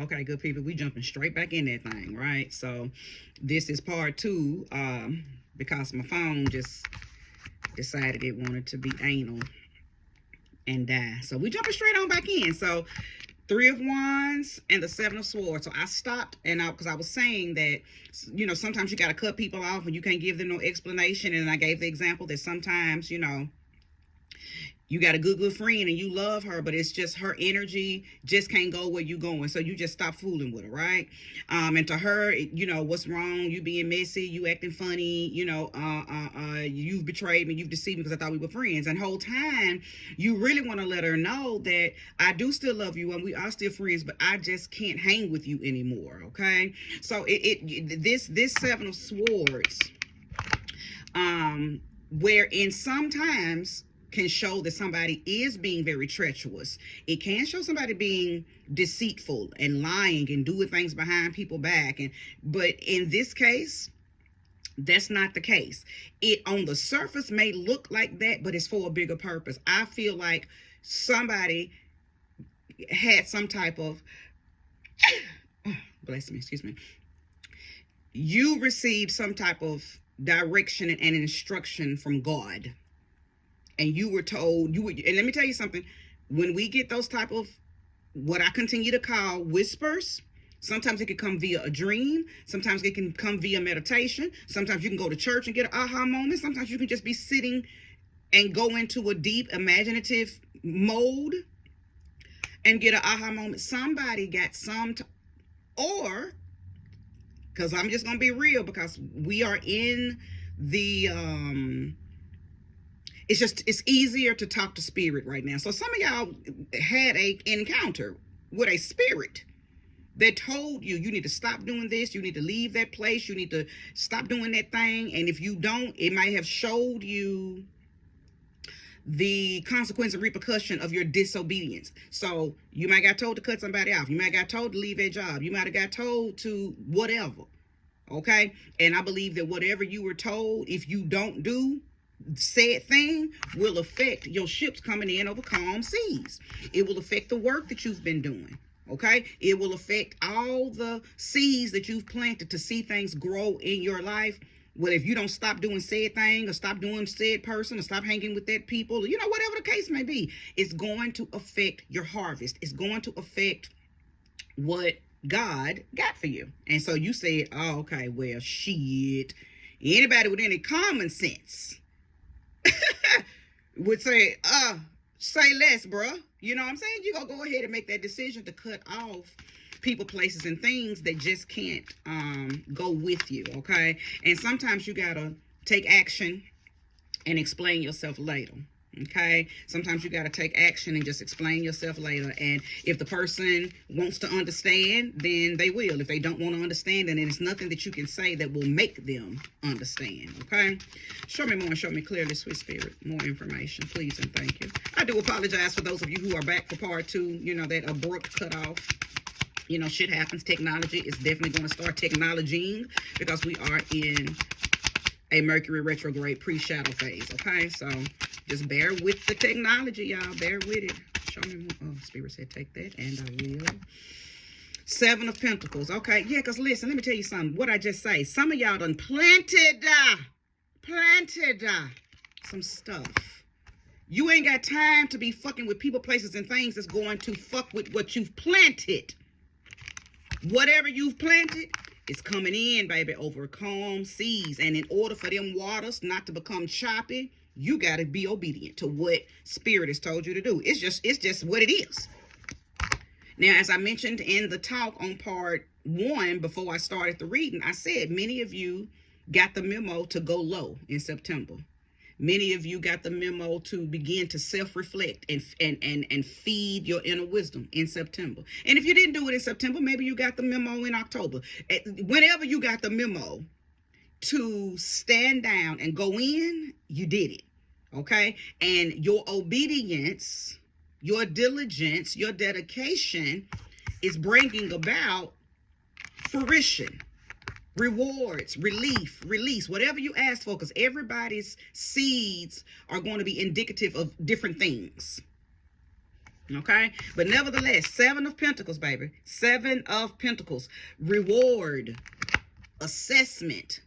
Okay, good people. We jumping straight back in that thing, right? So this is part two, because my phone just decided it wanted to be anal and die. So we jumping straight on back in. So Three of Wands and the Seven of Swords. So I stopped and because I was saying that, sometimes you got to cut people off and you can't give them no explanation. And I gave the example that sometimes, you got a good friend and you love her, but it's just her energy just can't go where you going. So you just stop fooling with her, right? And to her, what's wrong? You being messy, you acting funny, you've betrayed me, you've deceived me because I thought we were friends. And the whole time, you really want to let her know that I do still love you and we are still friends, but I just can't hang with you anymore, okay? So this Seven of Swords, wherein sometimes can show that somebody is being very treacherous. It can show somebody being deceitful and lying and doing things behind people's back. But in this case, that's not the case. It on the surface may look like that, but it's for a bigger purpose. I feel like somebody had some type of bless me, excuse me. You received some type of direction and instruction from God. And you were told, and let me tell you something, when we get those type of, what I continue to call whispers, sometimes it can come via a dream, sometimes it can come via meditation, sometimes you can go to church and get an aha moment, sometimes you can just be sitting and go into a deep imaginative mode and get an aha moment. Somebody got or, because I'm just going to be real, because we are in the, it's easier to talk to spirit right now. So some of y'all had an encounter with a spirit that told you need to stop doing this, you need to leave that place, you need to stop doing that thing. And if you don't, it might have showed you the consequence and repercussion of your disobedience. So you might got told to cut somebody off, you might got told to leave a job, you might have got told to whatever, okay? And I believe that whatever you were told, if you don't do said thing, will affect your ships coming in over calm seas. It will affect the work that you've been doing, okay? It will affect all the seeds that you've planted to see things grow in your life. Well, if you don't stop doing said thing, or stop doing said person, or stop hanging with that people, whatever the case may be, it's going to affect your harvest. It's going to affect what God got for you. And so you said, oh, okay, well, shit. Anybody with any common sense would say, say less, bruh. You know what I'm saying? You're going to go ahead and make that decision to cut off people, places, and things that just can't go with you, okay? And sometimes you got to take action and explain yourself later, okay? Sometimes you got to take action and just explain yourself later. And if the person wants to understand, then they will. If they don't want to understand, then there's nothing that you can say that will make them understand, okay? Show me more and show me clearly, sweet spirit. More information, please and thank you. I do apologize for those of you who are back for part two, that abrupt cutoff. Shit happens. Technology is definitely going to start technologying because we are in a Mercury retrograde pre-shadow phase, okay? So just bear with the technology, y'all. Bear with it. Show me more. Oh, Spirit said take that, and I will. Seven of Pentacles. Okay, yeah, because listen, let me tell you something. What I just say, some of y'all done planted some stuff. You ain't got time to be fucking with people, places, and things that's going to fuck with what you've planted. Whatever you've planted is coming in, baby, over calm seas. And in order for them waters not to become choppy, you got to be obedient to what Spirit has told you to do. It's just what it is. Now, as I mentioned in the talk on part one, before I started the reading, I said many of you got the memo to go low in September. Many of you got the memo to begin to self-reflect and feed your inner wisdom in September. And if you didn't do it in September, maybe you got the memo in October. Whenever you got the memo to stand down and go in, you did it, okay? And your obedience, your diligence, your dedication is bringing about fruition. Rewards, relief, release, whatever you ask for, because everybody's seeds are going to be indicative of different things. Okay, but nevertheless, 7 of Pentacles, baby. 7 of Pentacles. Reward, assessment.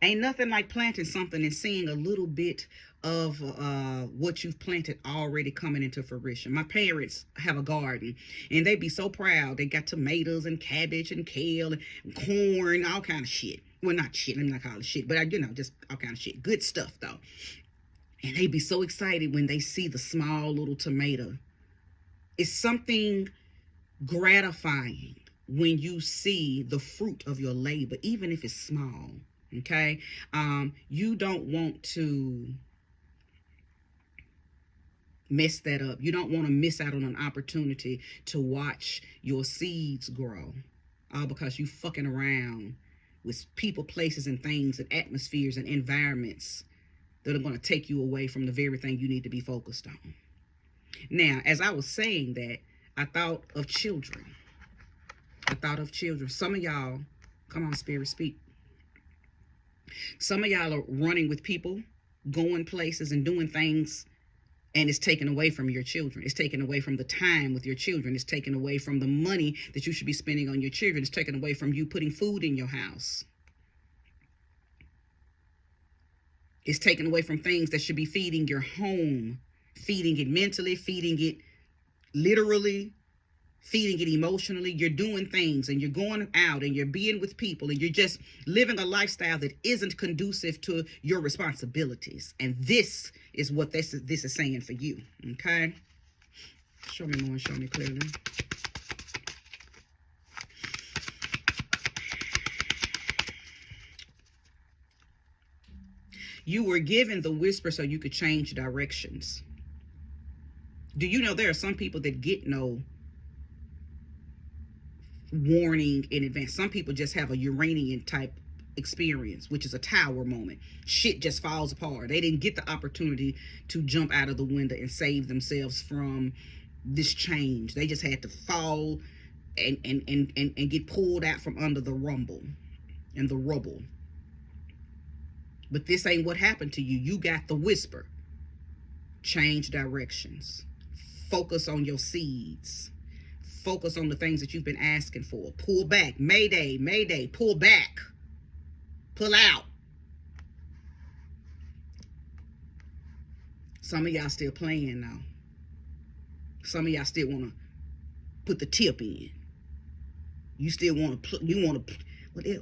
Ain't nothing like planting something and seeing a little bit of what you've planted already coming into fruition. My parents have a garden, and they be so proud. They got tomatoes and cabbage and kale and corn, all kind of shit. Well, not shit. Let me not call it shit, but just all kind of shit. Good stuff though. And they be so excited when they see the small little tomato. It's something gratifying when you see the fruit of your labor, even if it's small. Okay, you don't want to mess that up. You don't want to miss out on an opportunity to watch your seeds grow, all because you fucking around with people, places, and things, and atmospheres and environments that are going to take you away from the very thing you need to be focused on. Now, as I was saying that, I thought of children. Some of y'all, come on, Spirit, speak. Some of y'all are running with people, going places and doing things, and it's taken away from your children. It's taken away from the time with your children. It's taken away from the money that you should be spending on your children. It's taken away from you putting food in your house. It's taken away from things that should be feeding your home, feeding it mentally, feeding it literally, feeding it emotionally. You're doing things and you're going out and you're being with people and you're just living a lifestyle that isn't conducive to your responsibilities. And this is what this is saying for you. Okay? Show me more and show me clearly. You were given the whisper so you could change directions. Do you know there are some people that get no warning in advance? Some people just have a Uranian type experience, which is a tower moment. Shit just falls apart. They didn't get the opportunity to jump out of the window and save themselves from this change. They just had to fall and get pulled out from under the rumble and the rubble. But this ain't what happened to you. You got the whisper. Change directions. Focus on your seeds. Focus on the things that you've been asking for. Pull back. Mayday, mayday. Pull back. Pull out. Some of y'all still playing now. Some of y'all still want to put the tip in. You still want to,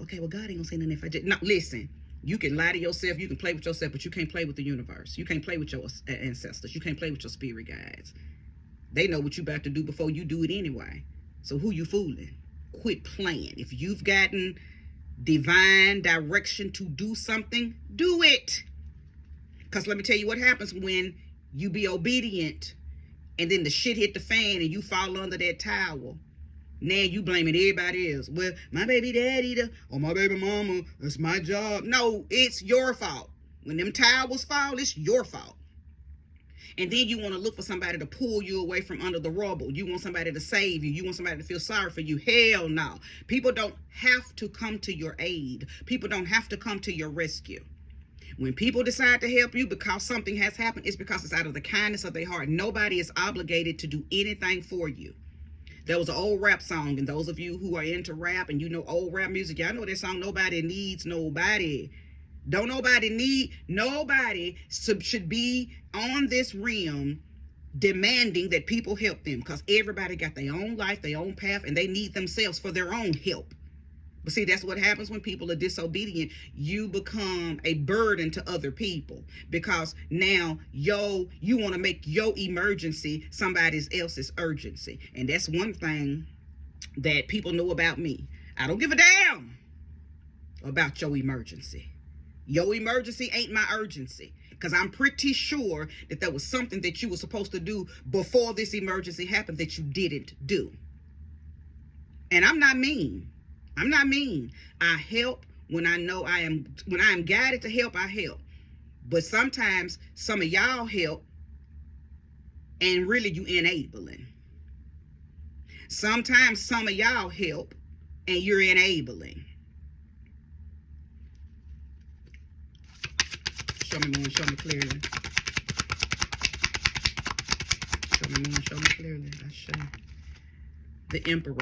okay, well, God ain't gonna say nothing if I just, no, listen. You can lie to yourself, you can play with yourself, but you can't play with the universe. You can't play with your ancestors. You can't play with your spirit guides. They know what you about to do before you do it anyway. So who you fooling? Quit playing. If you've gotten divine direction to do something, do it. Because let me tell you what happens when you be obedient and then the shit hit the fan and you fall under that towel. Now you blaming everybody else. Well, my baby daddy or my baby mama, that's my job. No, it's your fault. When them towels fall, it's your fault. And then you want to look for somebody to pull you away from under the rubble. You want somebody to save you. You want somebody to feel sorry for you. Hell no. People don't have to come to your aid. People don't have to come to your rescue. When people decide to help you because something has happened, it's because it's out of the kindness of their heart. Nobody is obligated to do anything for you. There was an old rap song, and those of you who are into rap and you know old rap music, y'all know that song, Nobody Needs Nobody. Don't nobody need, nobody should be on this realm demanding that people help them, because everybody got their own life, their own path, and they need themselves for their own help. But see, that's what happens when people are disobedient. You become a burden to other people because now you want to make your emergency somebody else's urgency. And that's one thing that people know about me. I don't give a damn about your emergency. Your emergency ain't my urgency, because I'm pretty sure that there was something that you were supposed to do before this emergency happened that you didn't do. And I'm not mean. I'm not mean. I help when I know when I am guided to help, I help. But sometimes some of y'all help and really you enabling. Sometimes some of y'all help and you're enabling. Show me more, show me clearly. Show me clearly. I show. The Emperor.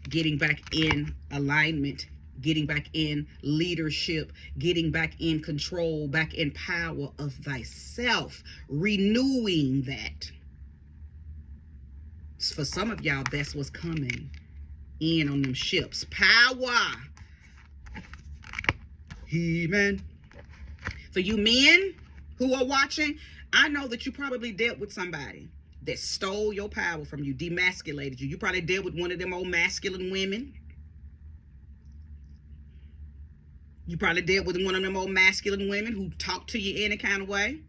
Getting back in alignment, getting back in leadership, getting back in control, back in power of thyself, renewing that. For some of y'all, that's what's coming in on them ships. Power. He-man. For you men who are watching, I know that you probably dealt with somebody that stole your power from you, demasculated you. You probably dealt with one of them old masculine women. You probably dealt with one of them old masculine women who talked to you any kind of way,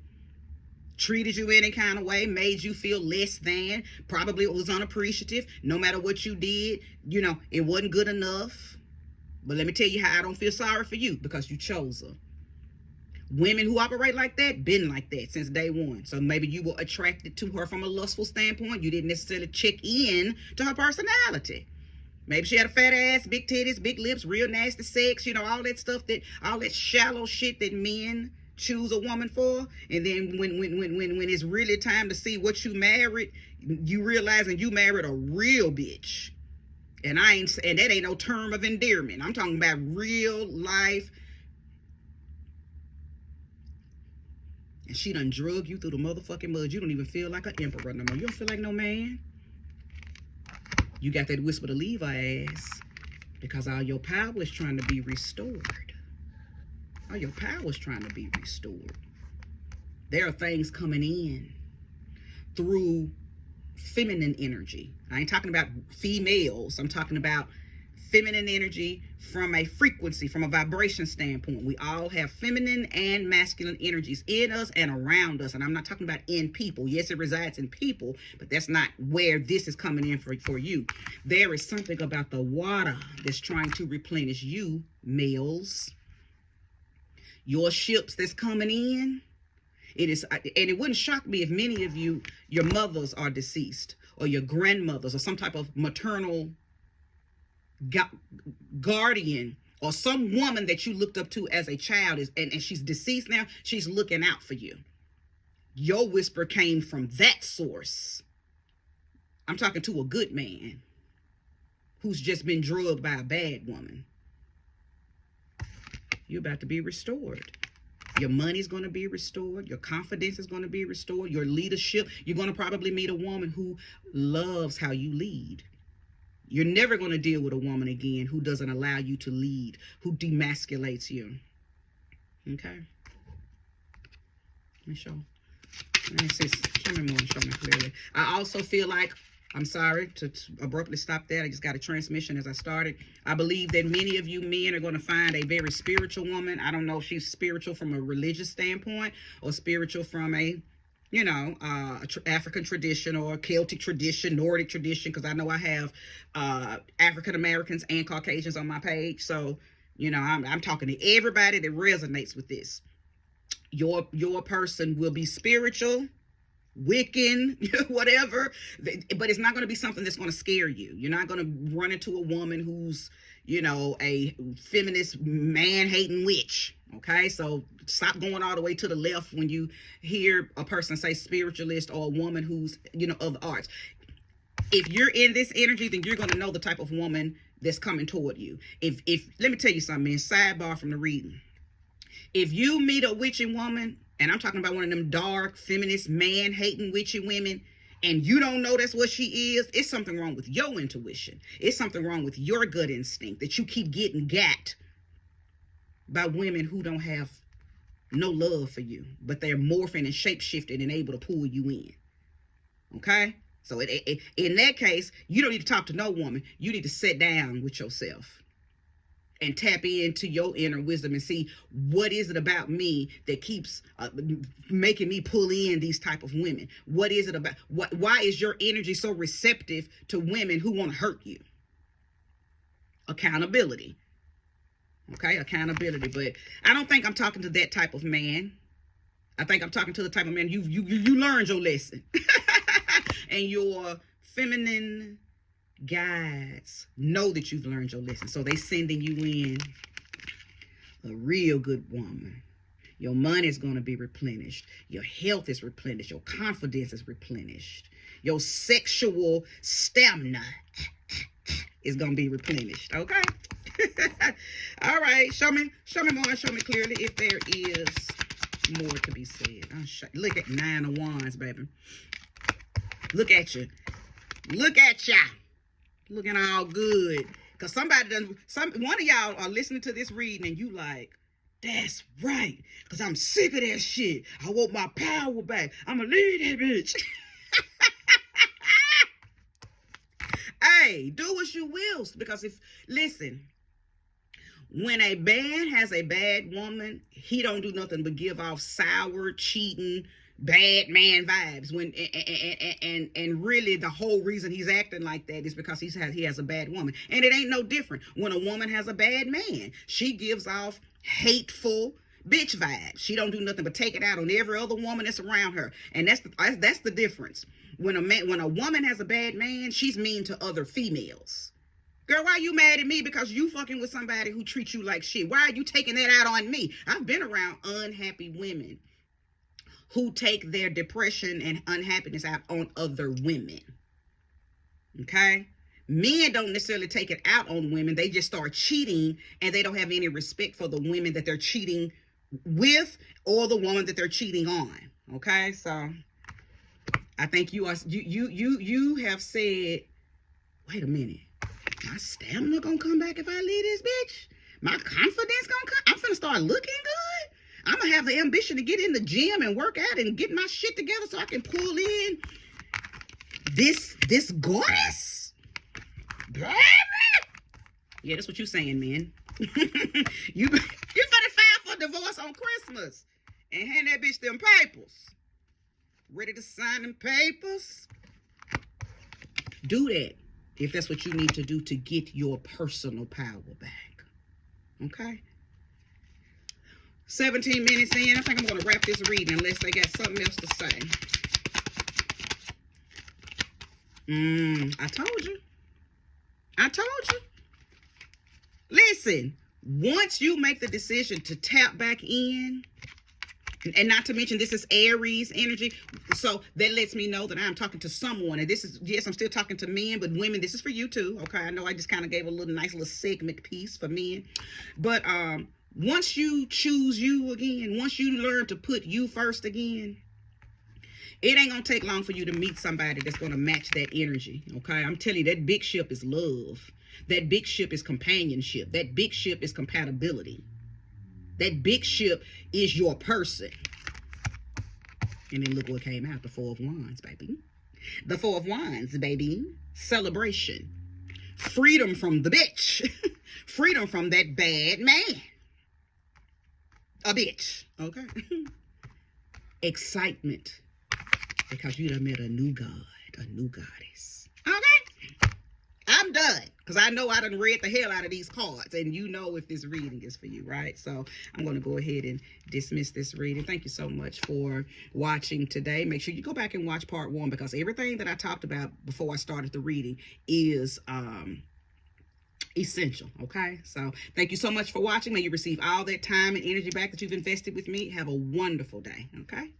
treated you any kind of way, made you feel less than, probably was unappreciative. No matter what you did, you know, it wasn't good enough. But let me tell you how I don't feel sorry for you, because you chose her. Women who operate like that, been like that since day one. So maybe you were attracted to her from a lustful standpoint. You didn't necessarily check in to her personality. Maybe she had a fat ass, big titties, big lips, real nasty sex, you know, all that stuff, all that shallow shit that men choose a woman for. And then when it's really time to see what you married, you realizing you married a real bitch. And that ain't no term of endearment. I'm talking about real life. And she done drug you through the motherfucking mud. You don't even feel like an emperor no more. You don't feel like no man. You got that whisper to leave her ass, because all your power is trying to be restored. All your power is trying to be restored. There are things coming in through feminine energy. I ain't talking about females. I'm talking about feminine energy from a frequency, from a vibration standpoint. We all have feminine and masculine energies in us and around us. And I'm not talking about in people. Yes, it resides in people, but that's not where this is coming in for you. There is something about the water that's trying to replenish you, males. Your ships that's coming in. It is, and it wouldn't shock me if many of you, your mothers are deceased, or your grandmothers, or some type of maternal guardian, or some woman that you looked up to as a child and she's deceased now. She's looking out for you. Your whisper came from that source. I'm talking to a good man who's just been drugged by a bad woman. You're about to be restored. Your money's going to be restored. Your confidence is going to be restored. Your leadership, you're going to probably meet a woman who loves how you lead. You're never going to deal with a woman again who doesn't allow you to lead, who demasculates you. Okay? Let me show. Let me see. Show me more. Show me clearly. I also feel like, I'm sorry to abruptly stop that. I just got a transmission as I started. I believe that many of you men are going to find a very spiritual woman. I don't know if she's spiritual from a religious standpoint or spiritual from a, you know, African tradition or Celtic tradition, Nordic tradition, because I know I have African Americans and Caucasians on my page. So, you know, I'm talking to everybody that resonates with this. Your person will be spiritual, Wiccan, whatever, but it's not going to be something that's going to scare you. You're not going to run into a woman who's, you know, a feminist, man-hating witch. Okay, so stop going all the way to the left when you hear a person say spiritualist, or a woman who's, you know, of the arts. If you're in this energy, then you're going to know the type of woman that's coming toward you. If let me tell you something, man, sidebar from the reading. If you meet a witching woman, and I'm talking about one of them dark, feminist, man-hating witchy women, and you don't know that's what she is, it's something wrong with your intuition. It's something wrong with your gut instinct that you keep getting got by women who don't have no love for you, but they're morphing and shape-shifting and able to pull you in. Okay? So in that case, you don't need to talk to no woman. You need to sit down with yourself and tap into your inner wisdom and see, what is it about me that keeps making me pull in these type of women? What is it about? Why is your energy so receptive to women who want to hurt you? Accountability. Okay, accountability. But I don't think I'm talking to that type of man. I think I'm talking to the type of man you learned your lesson. And your feminine guides know that you've learned your lesson. So they sending you in a real good woman. Your money is going to be replenished. Your health is replenished. Your confidence is replenished. Your sexual stamina is going to be replenished. Okay? All right. Show me more. Show me clearly if there is more to be said. Look at 9 of Wands, baby. Look at you. Look at ya. Looking all good. Because one of y'all are listening to this reading and you like, that's right. Because I'm sick of that shit. I want my power back. I'm going to leave that bitch. Hey, do what you will. Because listen, when a man has a bad woman, he don't do nothing but give off sour, cheating, bad man vibes. And really the whole reason he's acting like that is because he has a bad woman. And it ain't no different. When a woman has a bad man, she gives off hateful bitch vibes. She don't do nothing but take it out on every other woman that's around her. And that's the difference. When a woman has a bad man, she's mean to other females. Girl, why you mad at me because you fucking with somebody who treats you like shit? Why are you taking that out on me? I've been around unhappy women who take their depression and unhappiness out on other women. Okay? Men don't necessarily take it out on women. They just start cheating and they don't have any respect for the women that they're cheating with or the woman that they're cheating on. Okay? So I think you have said, wait a minute. My stamina gonna come back if I leave this bitch? My confidence gonna come? I'm finna start looking good? I'm gonna have the ambition to get in the gym and work out and get my shit together so I can pull in this goddess? Yeah, that's what you saying, man. You finna file for divorce on Christmas and hand that bitch them papers. Ready to sign them papers? Do that if that's what you need to do to get your personal power back. Okay? 17 minutes in. I think I'm going to wrap this reading unless they got something else to say. I told you. Listen, once you make the decision to tap back in, and not to mention this is Aries energy, so that lets me know that I'm talking to someone. And this is, yes, I'm still talking to men, but women, this is for you too. Okay, I know I just kind of gave a nice little segment piece for men, but once you choose you again, once you learn to put you first again, it ain't gonna take long for you to meet somebody that's gonna match that energy. Okay, I'm telling you, that big ship is love. That big ship is companionship. That big ship is compatibility. That big ship is your person. And then look what came out. The 4 of Wands, baby. The 4 of Wands, baby. Celebration. Freedom from the bitch. Freedom from that bad man. A bitch. Okay. Excitement. Because you done met a new god. A new goddess. Okay. I'm done. Because I know I done read the hell out of these cards. And you know if this reading is for you, right? So I'm going to go ahead and dismiss this reading. Thank you so much for watching today. Make sure you go back and watch part 1. Because everything that I talked about before I started the reading is essential. Okay? So thank you so much for watching. May you receive all that time and energy back that you've invested with me. Have a wonderful day. Okay?